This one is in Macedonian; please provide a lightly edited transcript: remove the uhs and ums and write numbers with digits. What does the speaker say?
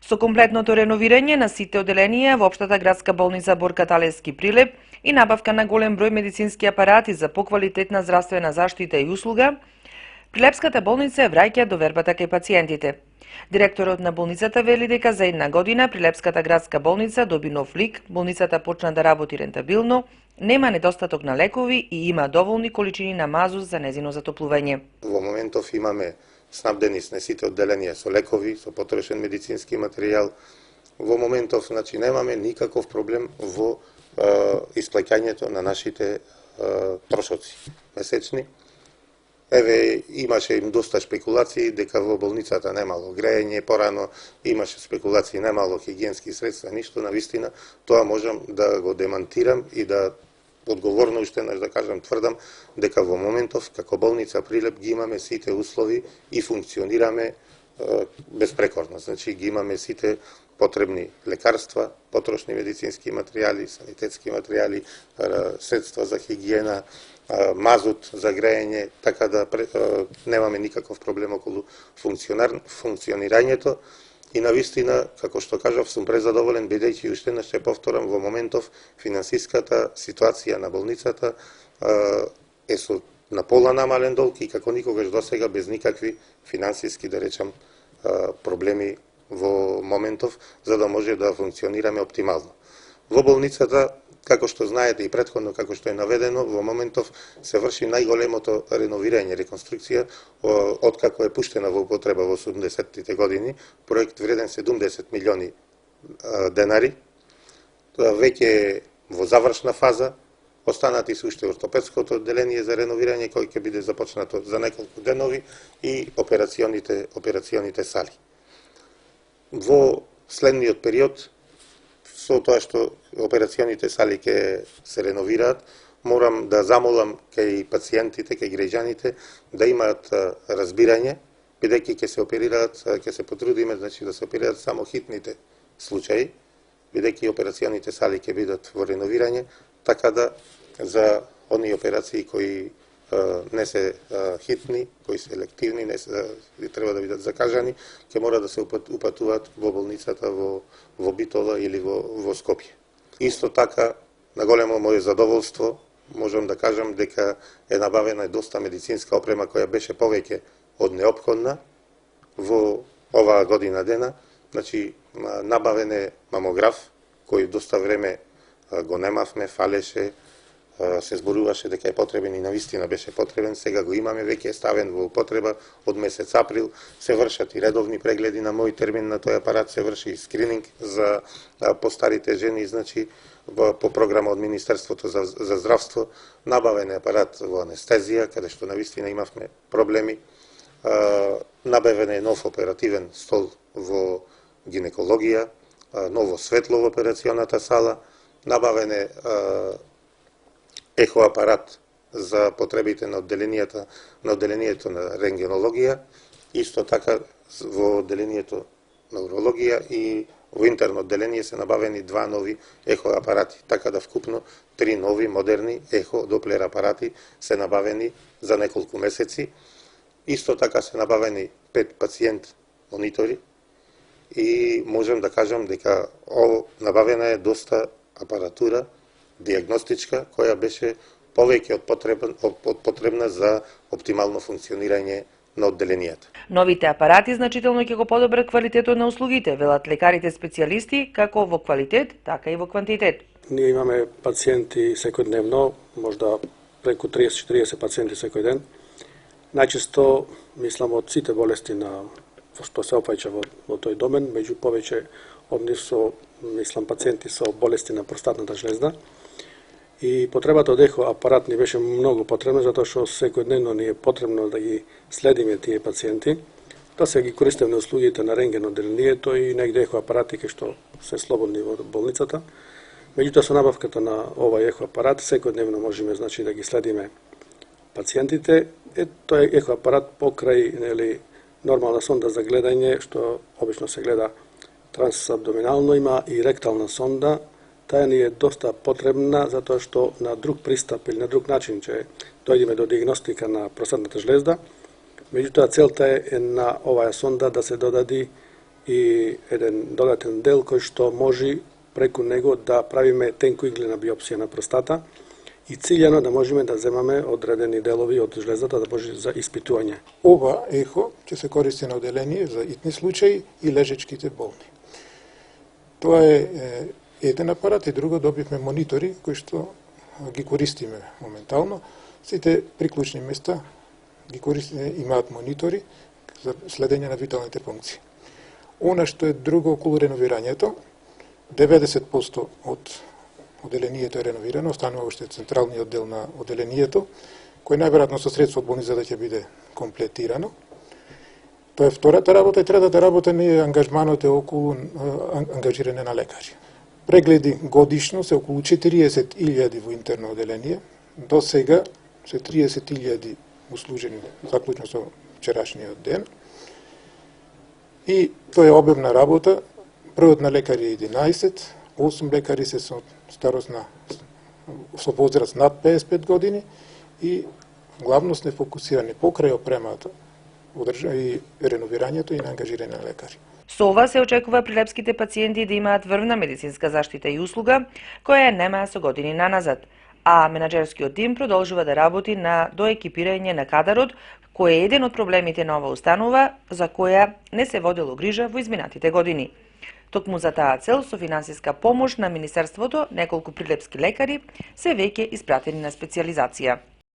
Со комплетното реновирање на сите оделенија во Општата градска болница Борка Талевски Прилеп и набавка на голем број медицински апарати за поквалитетна здравствена заштита и услуга, Прилепската болница ја враќа довербата кај пациентите. Директорот на болницата вели дека за една година Прилепската градска болница доби нов лик, болницата почна да работи рентабилно, нема недостаток на лекови и има доволни количини на мазут за незино затоплување. Во моментов имаме снабдени сме сите одделенија со лекови, со потрошен медицински материјал. Во моментов, значи, немаме никаков проблем во исплаќањето на нашите трошоци месечни. Еве, имаше доста спекулации дека во болницата немало грејење, порано имаше спекулации немало хигиенски средства, ништо, навистина, тоа можам да го демантирам и да одговорно уште еднаш да кажам, тврдам дека во моментов како болница Прилеп ги имаме сите услови и функционираме безпрекорно. Значи ги имаме сите потребни лекарства, потрошни медицински материјали, санитетски материјали, средства за хигиена, мазут за грејење, така да немаме никаков проблем околу функционирањето. И навистина, како што кажав, сум презадоволен, бидејќи уште еднаш ќе повторам, во моментов финансиската ситуација на болницата е со на пола намален долг и како никогаш досега без никакви финансиски, да речам, проблеми во моментов, за да може да функционираме оптимално. Во болницата, како што знаете и претходно, како што е наведено, во моментов се врши најголемото реновирање, реконструкција, откако е пуштена во употреба во 70-тите години, проект вреден 70 милиони денари, веќе е во завршна фаза, останати се уште ортопедското одделение за реновирање, кој ќе биде започнато за неколку денови, и операционите сали. Во следниот период, со тоа што операционите сали ќе се реновираат, морам да замолам кај пациентите, кај граѓаните да имаат разбирање, бидејќи ќе се оперираат, ќе се потрудиме, значи да се оперираат само хитните случаи, бидејќи операционите сали ќе бидат во реновирање, така да за оние операции кои не се хитни, кои се елективни, не се треба да бидат закажани, ќе мора да се упатуваат во болницата во Битола или во Скопје. Исто така, на големо моје задоволство, можам да кажам дека е набавена доста медицинска опрема која беше повеќе од неопходна во оваа година дена. Значи, набавен е мамограф, кој доста време го немавме, фалеше, се зборуваше дека е потребен и навистина беше потребен, сега го имаме, веќе е ставен во употреба од месец април, се вршат и редовни прегледи на мој термин на тој апарат, се врши и скрининг за постарите жени, значи по програма од Министерството за здравство, набавен е апарат во анестезија, каде што навистина имавме проблеми, набавен е нов оперативен стол во гинекологија, ново светло во операционата сала, набавен е ехоапарат за потребите на одделението на рентгенологија, исто така во одделението на урологија и во интерно одделение се набавени 2 нови ехоапарати, така да вкупно 3 нови модерни ехо-доплер апарати се набавени за неколку месеци. Исто така се набавени 5 пациент монитори и можем да кажам дека набавена е доста апаратура диагностичка, која беше повеќе од потребна за оптимално функционирање на одделенијата. Новите апарати значително ќе го подобрат квалитетот на услугите, велат лекарите специјалисти, како во квалитет, така и во квантитет. Ние имаме пациенти секојдневно, можда преку 30-40 пациенти секој ден. Најчесто, мислам, од сите болести што се опаѓа во тој домен, меѓу повеќе од нив со, мислам, пациенти со болести на простатната жлезда. И потребата од ехоапарат ни беше многу потребна, затоа што секојдневно ни е потребно да ги следиме тие пациенти, да се ги користиме услугите на рентген одделението и негде ехоапарати кај што се слободни во болницата. Меѓутоа со набавката на овој ехоапарат секојдневно можеме, значи, да ги следиме пациентите. Тој ехоапарат покрај, нели, нормална сонда за гледање, што обично се гледа трансабдоминално, има и ректална сонда. Таа ни е доста потребна, затоа што на друг пристап или на друг начин ќе дојдеме до диагностика на простатната жлезда. Меѓутоа, целта е на оваа сонда да се додади и еден додатен дел кој што може преку него да правиме тенкоиглена биопсија на простата и циљано да можеме да земаме одредени делови од жлезата да може за испитување. Ова ехо ќе се користи на оделение за итни случаи и лежечките болни. Тоа е еден апарат и друго добивме монитори кои што ги користиме моментално. Сите приклучни места ги користиме, имаат монитори за следење на виталните функции. Она што е друго околу реновирањето, 90% од оделението е реновирано, останува уште централниот дел на оделението, кој најверојатно со средства од болницата ќе биде комплетирано. Тоа е втората работа и третата работа е ангажманот е околу ангажирање на лекари. Прегледи годишно се околу 40.000 во интерно оделение. До сега се 30.000 услужени, заклучно со вчерашниот ден. И тоа е обемна работа. Бројот на лекари е 11, 8 лекари се со старост со возраст над 55 години и главно сме фокусирани покрај опремата и реновирањето и на ангажирање на лекари. Со ова се очекува прилепските пациенти да имаат врвна медицинска заштита и услуга, која немаа со години наназад, а менаџерскиот тим продолжува да работи на доекипирање на кадарот, кој е еден од проблемите на ова установа, за која не се водело грижа во изминатите години. Токму за таа цел, со финансиска помош на Министерството, неколку прилепски лекари се веќе испратени на специјализација.